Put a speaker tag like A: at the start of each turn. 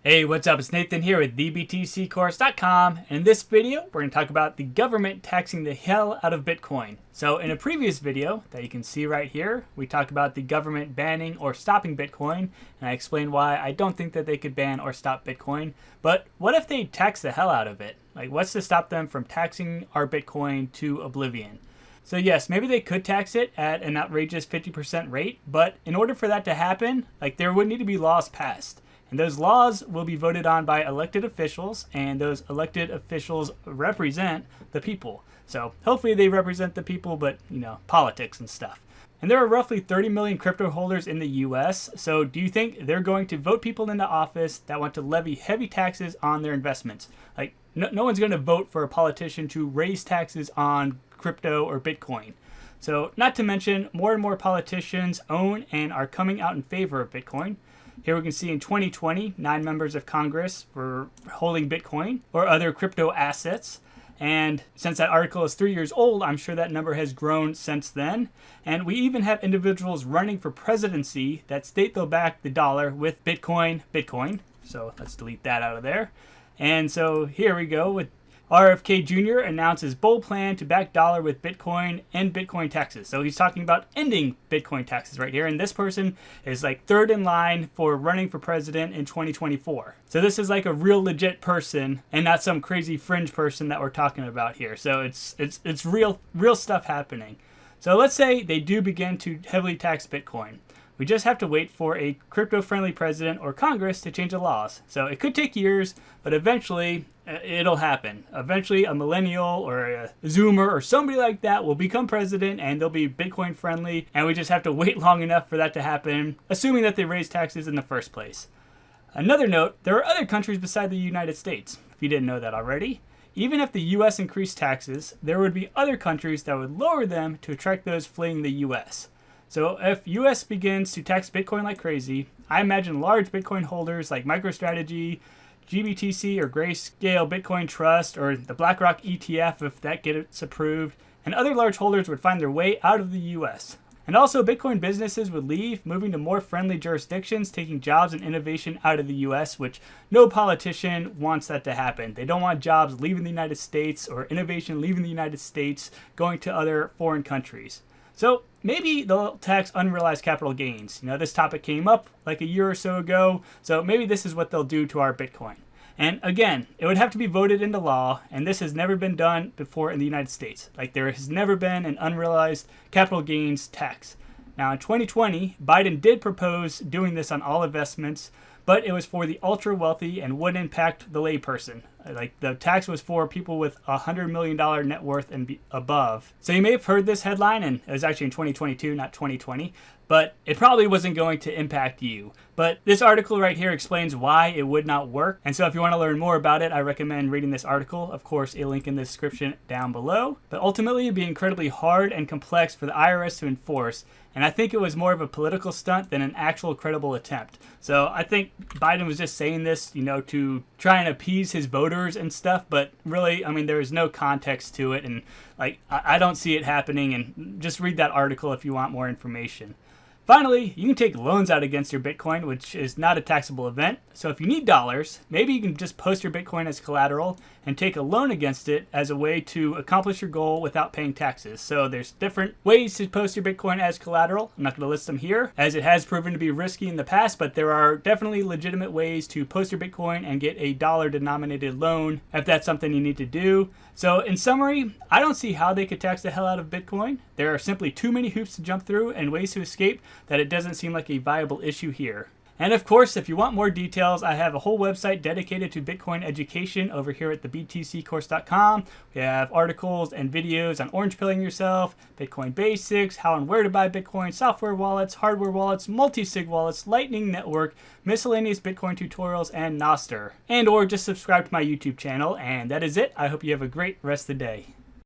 A: Hey, what's up? It's Nathan here with thebtccourse.com, and in this video, we're going to talk about the government taxing the hell out of Bitcoin. So in a previous video that you can see right here, we talked about the government banning or stopping Bitcoin, and I explained why I don't think that they could ban or stop Bitcoin. But what if they tax the hell out of it? Like, what's to stop them from taxing our Bitcoin to oblivion? So yes, maybe they could tax it at an outrageous 50% rate, but in order for that to happen, there would need to be laws passed. And those laws will be voted on by elected officials, and those elected officials represent the people. So hopefully they represent the people, but, politics and stuff. And there are roughly 30 million crypto holders in the US, so do you think they're going to vote people into office that want to levy heavy taxes on their investments? No one's going to vote for a politician to raise taxes on crypto or Bitcoin. So not to mention, more and more politicians own and are coming out in favor of Bitcoin. Here we can see in 2020, 9 members of Congress were holding Bitcoin or other crypto assets. And since that article is 3 years old, I'm sure that number has grown since then. And we even have individuals running for presidency that state they'll back the dollar with Bitcoin. So let's delete that out of there. And so here we go with RFK Jr. announces bold plan to back dollar with Bitcoin and Bitcoin taxes. So he's talking about ending Bitcoin taxes right here. And this person is third in line for running for president in 2024. So this is a real legit person and not some crazy fringe person that we're talking about here. So it's real stuff happening. So let's say they do begin to heavily tax Bitcoin. We just have to wait for a crypto-friendly president or Congress to change the laws. So it could take years, but eventually it'll happen. Eventually a millennial or a Zoomer or somebody like that will become president and they'll be Bitcoin friendly, and we just have to wait long enough for that to happen, assuming that they raise taxes in the first place. Another note, there are other countries beside the United States, if you didn't know that already. Even if the US increased taxes, there would be other countries that would lower them to attract those fleeing the US. So if US begins to tax Bitcoin like crazy, I imagine large Bitcoin holders like MicroStrategy, GBTC or Grayscale Bitcoin Trust, or the BlackRock ETF if that gets approved, and other large holders would find their way out of the US. And also Bitcoin businesses would leave, moving to more friendly jurisdictions, taking jobs and innovation out of the US, which no politician wants that to happen. They don't want jobs leaving the United States or innovation leaving the United States, going to other foreign countries. So maybe they'll tax unrealized capital gains. This topic came up a year or so ago, so maybe this is what they'll do to our Bitcoin. And again, it would have to be voted into law, and this has never been done before in the United States. There has never been an unrealized capital gains tax. Now in 2020, Biden did propose doing this on all investments, but it was for the ultra wealthy and wouldn't impact the layperson. The tax was for people with $100 million net worth and above. So you may have heard this headline, and it was actually in 2022, not 2020, but it probably wasn't going to impact you. But this article right here explains why it would not work. And so if you want to learn more about it, I recommend reading this article. Of course, a link in the description down below. But ultimately, it'd be incredibly hard and complex for the IRS to enforce. And I think it was more of a political stunt than an actual credible attempt. So I think Biden was just saying this, to try and appease his voters and stuff. But really, there is no context to it. And I don't see it happening. And just read that article if you want more information. Finally, you can take loans out against your Bitcoin, which is not a taxable event. So if you need dollars, maybe you can just post your Bitcoin as collateral and take a loan against it as a way to accomplish your goal without paying taxes. So there's different ways to post your Bitcoin as collateral. I'm not going to list them here, as it has proven to be risky in the past, but there are definitely legitimate ways to post your Bitcoin and get a dollar-denominated loan if that's something you need to do. So in summary, I don't see how they could tax the hell out of Bitcoin. There are simply too many hoops to jump through and ways to escape that it doesn't seem like a viable issue here. And of course, if you want more details, I have a whole website dedicated to Bitcoin education over here at thebtccourse.com. We have articles and videos on orange pilling yourself, Bitcoin basics, how and where to buy Bitcoin, software wallets, hardware wallets, multi-sig wallets, Lightning Network, miscellaneous Bitcoin tutorials, and Nostr. And or just subscribe to my YouTube channel. And that is it. I hope you have a great rest of the day.